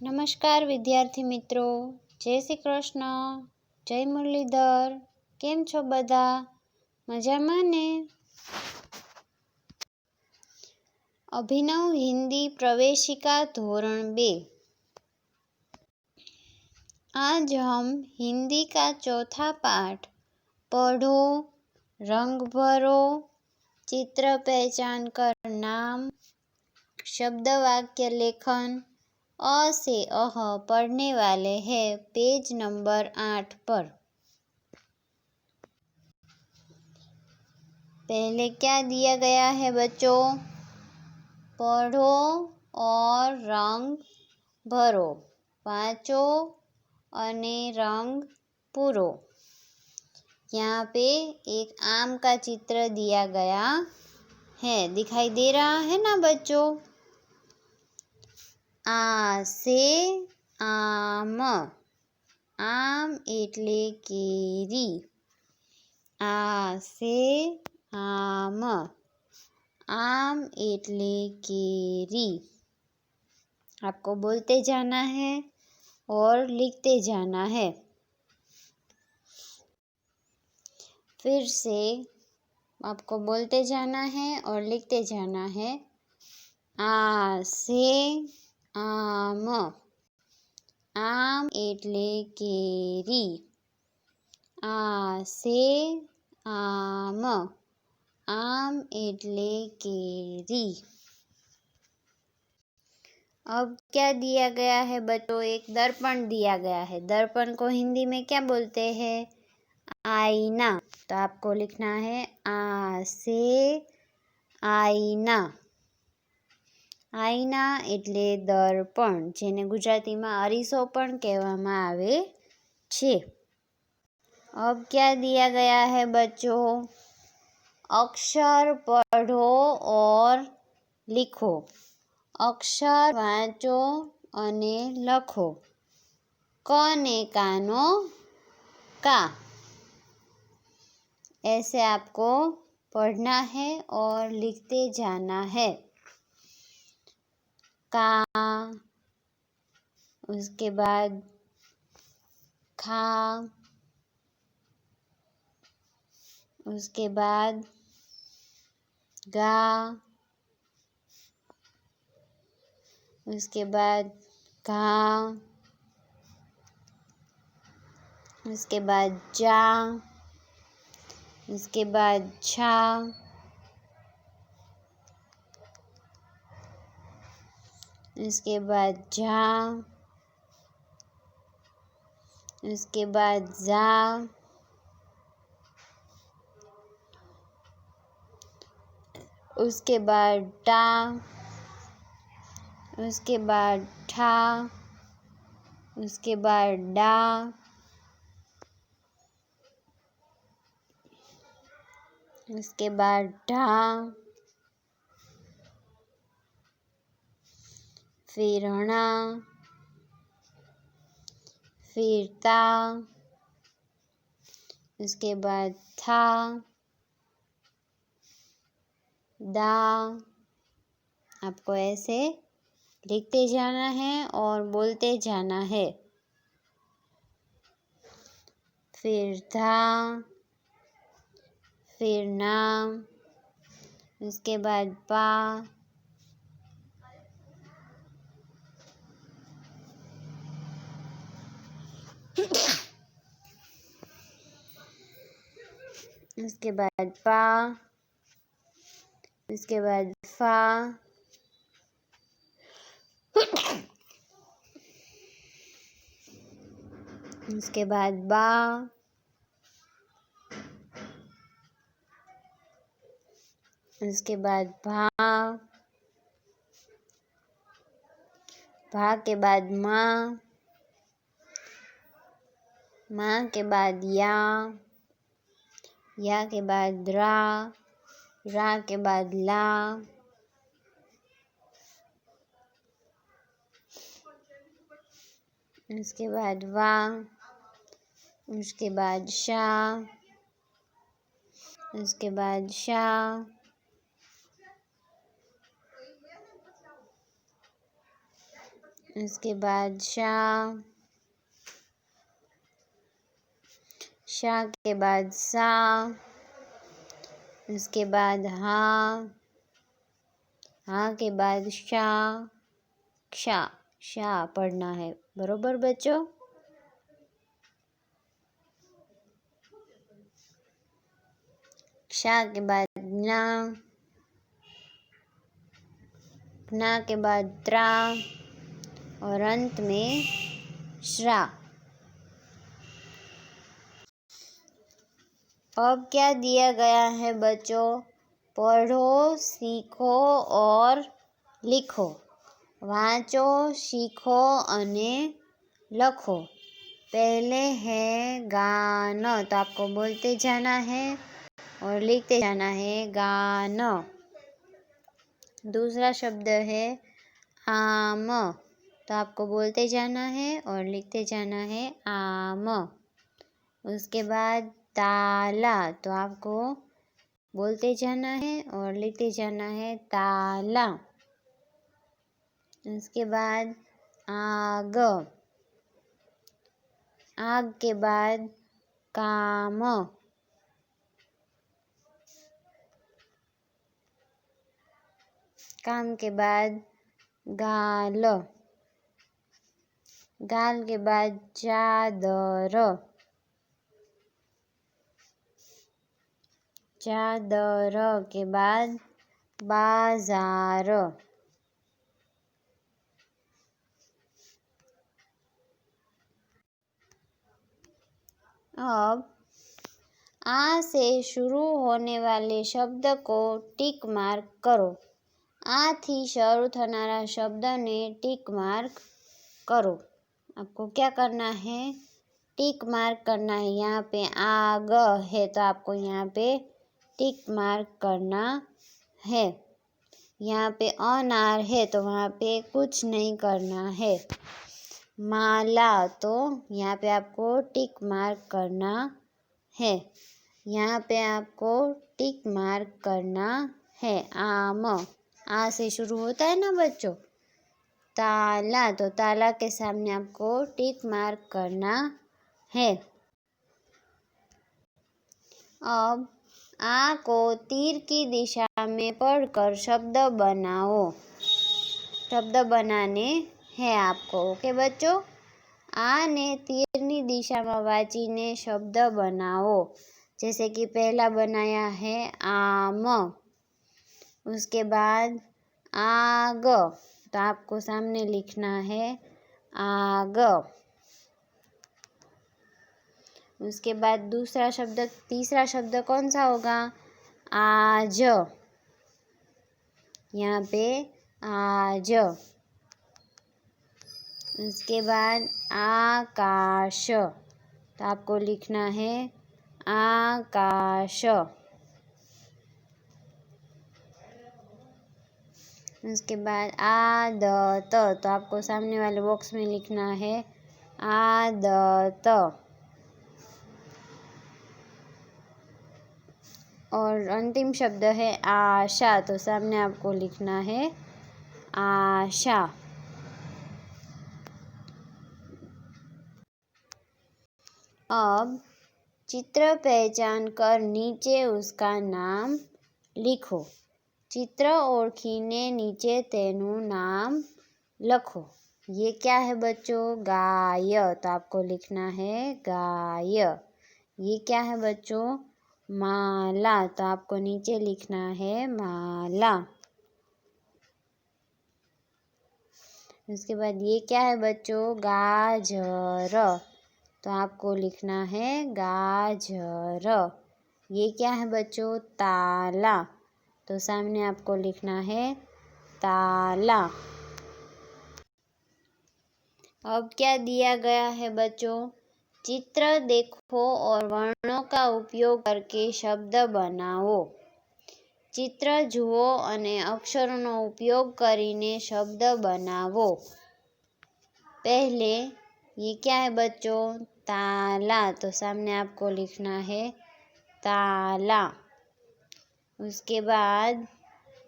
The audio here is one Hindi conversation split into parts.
નમસ્કાર વિદ્યાર્થી મિત્રો, જય શ્રી કૃષ્ણ, જય મુરલીધર. કેમ છો બધા? મજામાં ને? अभिनव हिंदी प्रवेशिका धोरण 2। आज हम हिंदी का चौथा पाठ पढ़ो, रंग भरो, चित्र पहचान कर नाम, शब्द वाक्य लेखन अ से अह पढ़ने वाले हैं पेज नंबर 8 पर। पहले क्या दिया गया है बच्चों? पढ़ो और रंग भरो, वाँचो अने रंग पूरो। यहाँ पे एक आम का चित्र दिया गया है, दिखाई दे रहा है ना बच्चों? आ से आम, आम एटले केरी। आ से आम, आम एटले केरी। आपको बोलते जाना है और लिखते जाना है। फिर से आपको बोलते जाना है और लिखते जाना है। आ से आम, आम एटले केरी। आ से आम, आम एटले केरी। अब क्या दिया गया है बच्चों? एक दर्पण दिया गया है। दर्पण को हिंदी में क्या बोलते हैं? आईना। तो आपको लिखना है आ से आईना। आईना एटले दर्पण, जेने गुजरातीमां अरीसो पण कहेवामां आवे छे। अब क्या दिया गया है बच्चों? अक्षर पढ़ो और लिखो। अक्षर वाँचो अने लखो। क ने कानो का, ऐसे आपको पढ़ना है और लिखते जाना है। का, उसके बाद खा, उसके बाद गा, उसके बाद घा, उसके बाद जा, उसके बाद छा, उसके बाद झा, उसके बाद जा, उसके बाद टा, उसके बाद ठा, उसके बाद डा, उसके बाद ढा, फिर हणा, फिर ता, उसके बाद था, दा। आपको ऐसे लिखते जाना है और बोलते जाना है। फिर था, फिर ना, उसके बाद पा, उसके बाद पा, उसके बाद फा, उसके बाद बा, उसके बाद भा, भा के बाद माँ, माँ के बाद या के बाद रा के बाद ला, उसके बाद वा, उसके बाद शा, उसके बाद शा, उसके बाद शा, शा के बाद सा, उसके बाद हा, हा के बाद शा, क्षा, शा पढ़ना है। बरोबर बच्चों? क्षा के बाद ज्ञा, ज्ञा के बाद त्रा और अंत में श्रा। अब क्या दिया गया है बच्चों? पढ़ो, सीखो और लिखो। वाँचो, सीखो અને लखो। पहले है गान, तो आपको बोलते जाना है और लिखते जाना है गान। दूसरा शब्द है आम, तो आपको बोलते जाना है और लिखते जाना है आम। उसके बाद ताला, तो आपको बोलते जाना है और लिखते जाना है ताला। उसके बाद आग, आग के बाद काम, काम के बाद गाल, गाल के बाद चादर, चादर के बाद बाजार। अब आ से शुरू होने वाले शब्द को टिक मार्क करो। आ थी शुरू थनारा शब्द ने टिक मार्क करो। आपको क्या करना है? टिक मार्क करना है। यहाँ पे आग है तो आपको यहाँ पे टिक मार्क करना है। यहाँ पे अनार है तो वहाँ पे कुछ नहीं करना है। माला, तो यहाँ पे आपको टिक मार्क करना है। यहाँ पे आपको टिक मार्क करना है। आम, आ से शुरू होता है ना बच्चों। ताला, तो ताला के सामने आपको टिक मार्क करना है। अब आ को तीर की दिशा में पढ़कर शब्द बनाओ। शब्द बनाने हैं आपको। ओके बच्चों? आ ने तीरनी दिशा में वांचीने शब्द बनाओ। जैसे कि पहला बनाया है आम, उसके बाद आग, तो आपको सामने लिखना है आग। उसके बाद दूसरा शब्द, तीसरा शब्द कौन सा होगा? आज, यहाँ पे आज। उसके बाद आकाश, तो आपको लिखना है आकाश। उसके बाद आदत, तो आपको सामने वाले बॉक्स में लिखना है आदत। और अंतिम शब्द है आशा, तो सामने आपको लिखना है आशा। अब चित्र पहचान कर नीचे उसका नाम लिखो। चित्र ओळखीने नीचे तेનું नाम लखो। ये क्या है बच्चों? गाय, तो आपको लिखना है गाय। ये क्या है बच्चों? माला, तो आपको नीचे लिखना है माला। उसके बाद ये क्या है बच्चों? गाजर, तो आपको लिखना है गाजर। ये क्या है बच्चों? ताला, तो सामने आपको लिखना है ताला। अब क्या दिया गया है बच्चों? चित्र देखो और वर्णों का उपयोग करके शब्द बनाओ। चित्र जुओ અને અક્ષરોનો ઉપયોગ કરીને शब्द बनावो। पहले ये क्या है बच्चों? ताला, तो सामने आपको लिखना है ताला। उसके बाद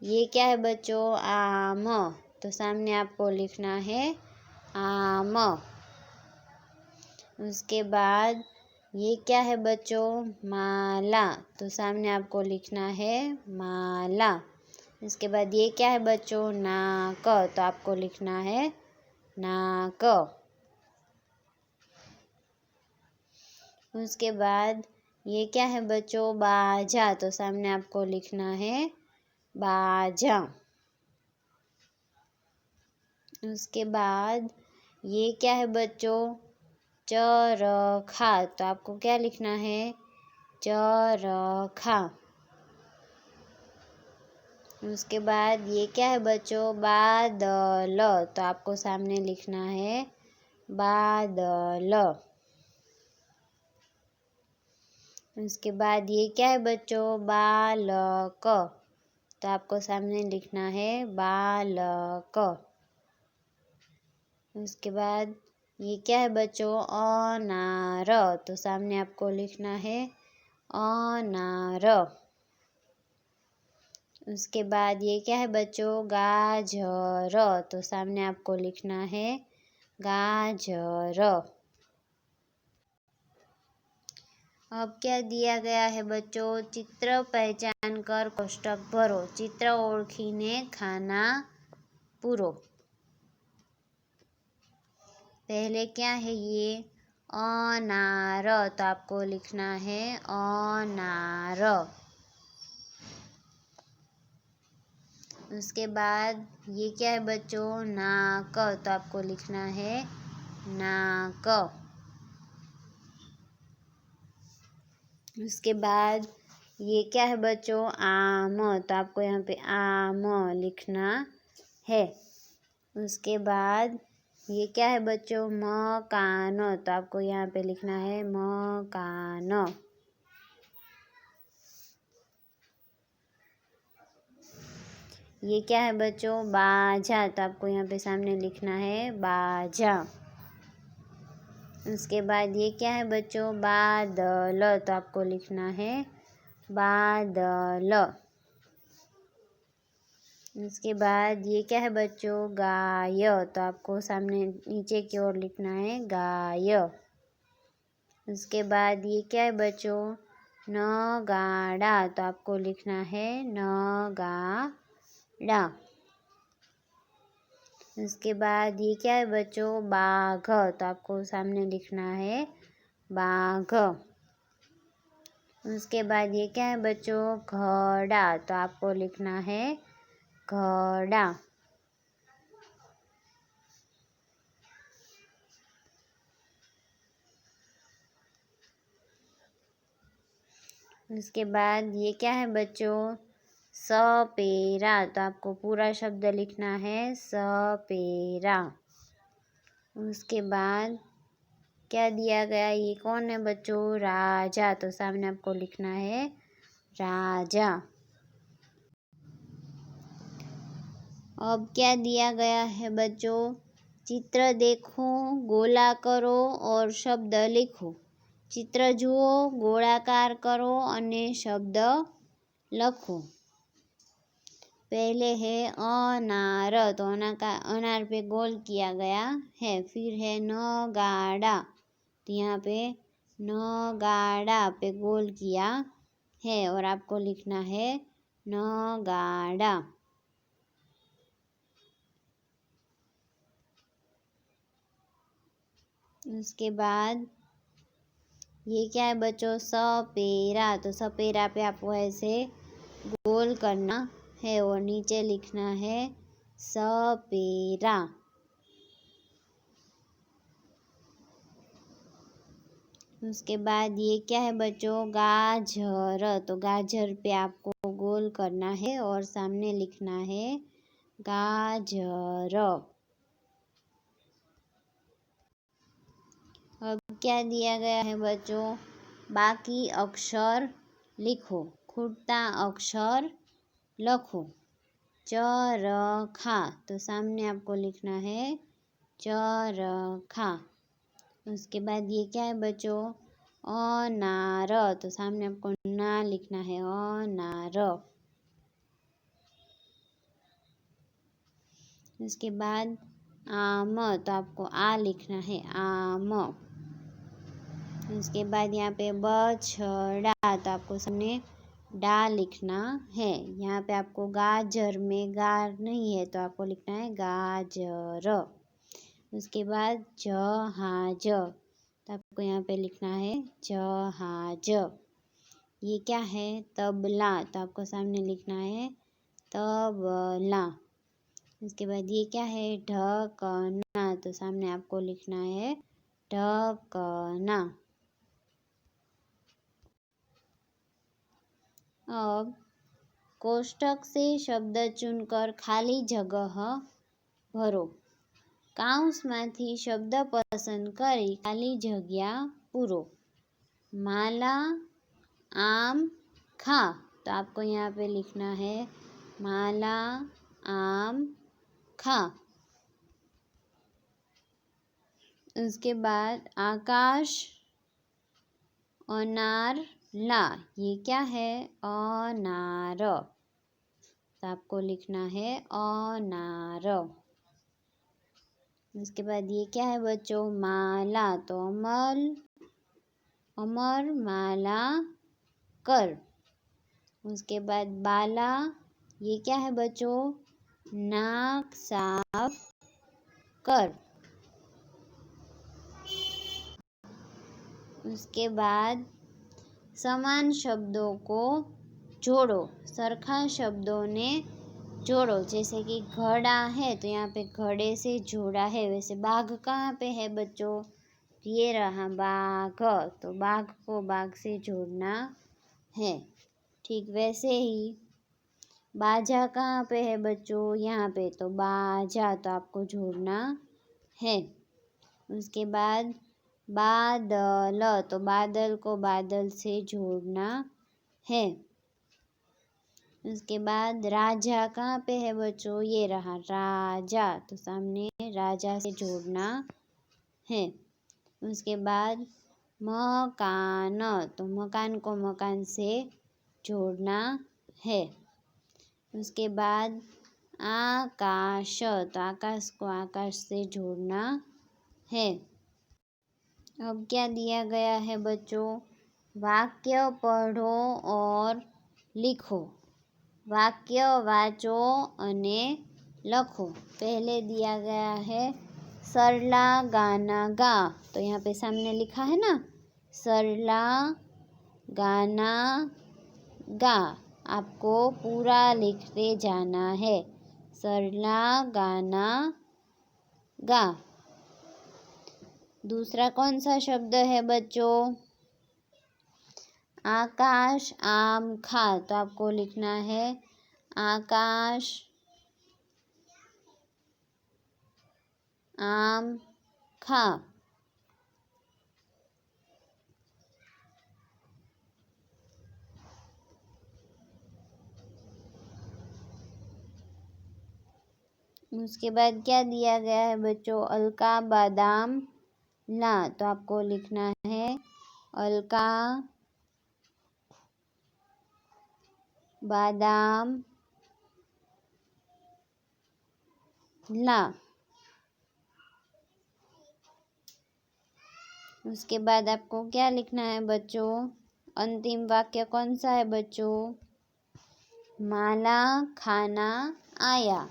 ये क्या है बच्चों? आम, तो सामने आपको लिखना है आम। उसके बाद ये क्या है बच्चों? माला। तो सामने आपको लिखना है माला। इसके बाद ये क्या है बच्चों? नाक। तो आपको लिखना है नाक। उसके बाद ये क्या है बच्चों? बाजा। तो सामने आपको लिखना है बाजा। उसके बाद ये क्या है बच्चों? चरखा। तो आपको क्या लिखना है? चरखा। उसके बाद ये क्या है बच्चों? बादल। तो आपको सामने लिखना है बादल। उसके बाद ये क्या है बच्चों? बालक। तो आपको सामने लिखना है बालक। उसके बाद ये क्या है बच्चों? अनार। तो सामने आपको लिखना है अनार। उसके बाद ये क्या है बच्चों? गाजर। तो सामने आपको लिखना है गाजर। अब क्या दिया गया है बच्चों? चित्र पहचान कर कोष्टक भरो। चित्र ओळखीने खाना पूरो। पहले क्या है ये? अनार। तो आपको लिखना है अनार। उसके बाद ये क्या है बच्चों? नाक। तो आपको लिखना है नाक। उसके बाद ये क्या है बच्चों? आम। तो आपको यहाँ पे आम लिखना है। उसके बाद ये क्या है बच्चों? मकान। तो आपको यहाँ पे लिखना है मकान। ये क्या है बच्चों? बाजा। तो आपको यहाँ पे सामने लिखना है बाजा। उसके बाद ये क्या है बच्चों? बादल। तो आपको लिखना है बादल। उसके बाद ये क्या है बच्चों? गाय। तो आपको सामने नीचे की ओर लिखना है गाय। उसके बाद ये क्या है बच्चों? नगाड़ा। तो आपको लिखना है नगाड़ा। उसके बाद ये क्या है बच्चों? बाघ। तो आपको सामने लिखना है बाघ। उसके बाद ये क्या है बच्चों? घड़ा। तो आपको लिखना है घड़ा। उसके बाद ये क्या है बच्चों? सपेरा। तो आपको पूरा शब्द लिखना है सपेरा। उसके बाद क्या दिया गया? ये कौन है बच्चों? राजा। तो सामने आपको लिखना है राजा। अब क्या दिया गया है बच्चों? चित्र देखो, गोला करो और शब्द लिखो। चित्र જુઓ, गोलाकार करो અને शब्द लखो। पहले है अनार। तो अनार पे गोल किया गया है। फिर है नगाड़ा। तो यहाँ पे नगाड़ा पे गोल किया है और आपको लिखना है नगाड़ा। उसके बाद ये क्या है बच्चों? सपेरा। तो सपेरा पे आपको ऐसे गोल करना है और नीचे लिखना है सपेरा। उसके बाद ये क्या है बच्चों? गाजर। तो गाजर पे आपको गोल करना है और सामने लिखना है गाजर। अब क्या दिया गया है बच्चों? बाकी अक्षर लिखो, खुटता अक्षर लखो। चरखा। तो सामने आपको लिखना है चरखा। उसके बाद ये क्या है बच्चों? अनार। तो सामने आपको ना लिखना है अनार। उसके बाद आम, तो आपको आ लिखना है आम। उसके बाद यहाँ पे बछड़ा, तो आपको सामने डा लिखना है। यहाँ पे आपको गाजर में गार नहीं है तो आपको लिखना है गाजर। उसके बाद जहाज, तो आपको यहाँ पे लिखना है जहाज। ये क्या है? तबला, तो आपको सामने लिखना है तबला। उसके बाद ये क्या है? ढकना, तो सामने आपको लिखना है ढकना। अब कोष्टक से शब्द चुनकर खाली जगह भरो। काउंसમાંથી शब्द पसंद કરી खाली जगह पूरो। माला आम खा, तो आपको यहाँ पे लिखना है माला आम खा। उसके बाद आकाश अनार ला, ये क्या है? अनार, तो आपको लिखना है अनार। उसके बाद ये क्या है बच्चों? माला, तो अमर माला कर। उसके बाद बाला, ये क्या है बच्चों? नाक साफ कर। उसके बाद समान शब्दों को जोड़ो, सरखा शब्दों ने जोड़ो। जैसे कि घड़ा है तो यहाँ पे घड़े से जोड़ा है। वैसे बाघ कहाँ पे है बच्चों? ये रहा बाघ, तो बाघ को बाघ से जोड़ना है। ठीक वैसे ही बाजा कहाँ पे है बच्चों? यहाँ पे, तो बाजा, तो आपको जोड़ना है। उसके बाद बादल, तो बादल को बादल से जोड़ना है। उसके बाद राजा कहाँ पे है बच्चों? ये रहा राजा, तो सामने राजा से जोड़ना है। उसके बाद मकान, तो मकान को मकान से जोड़ना है। उसके बाद आकाश, तो आकाश को आकाश से जोड़ना है। अब क्या दिया गया है बच्चों? वाक्य पढ़ो और लिखो। वाक्य वाँचो અને લખો। पहले दिया गया है सरला गाना गा, तो यहाँ पे सामने लिखा है ना सरला गाना गा। आपको पूरा लिखते जाना है, सरला गाना गा। दूसरा कौन सा शब्द है बच्चों? आकाश आम खा, तो आपको लिखना है आकाश आम खा। उसके बाद क्या दिया गया है बच्चों? अलका बादाम ला, तो आपको लिखना है अलका बादाम ला। उसके बाद आपको क्या लिखना है बच्चों? अंतिम वाक्य कौन सा है बच्चों? माला खाना आया,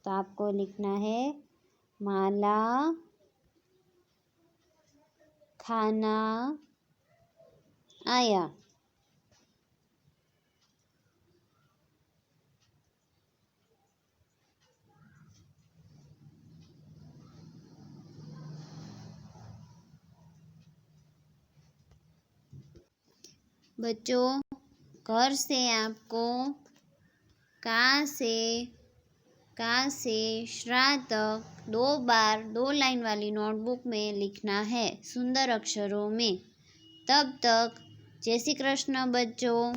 तो आपको लिखना है माला खाना आया। बच्चों घर से आपको का से श्रा तक 2 बार 2 लाइन वाली नोटबुक में लिखना है सुंदर अक्षरों में। तब तक जय श्री कृष्ण बच्चों।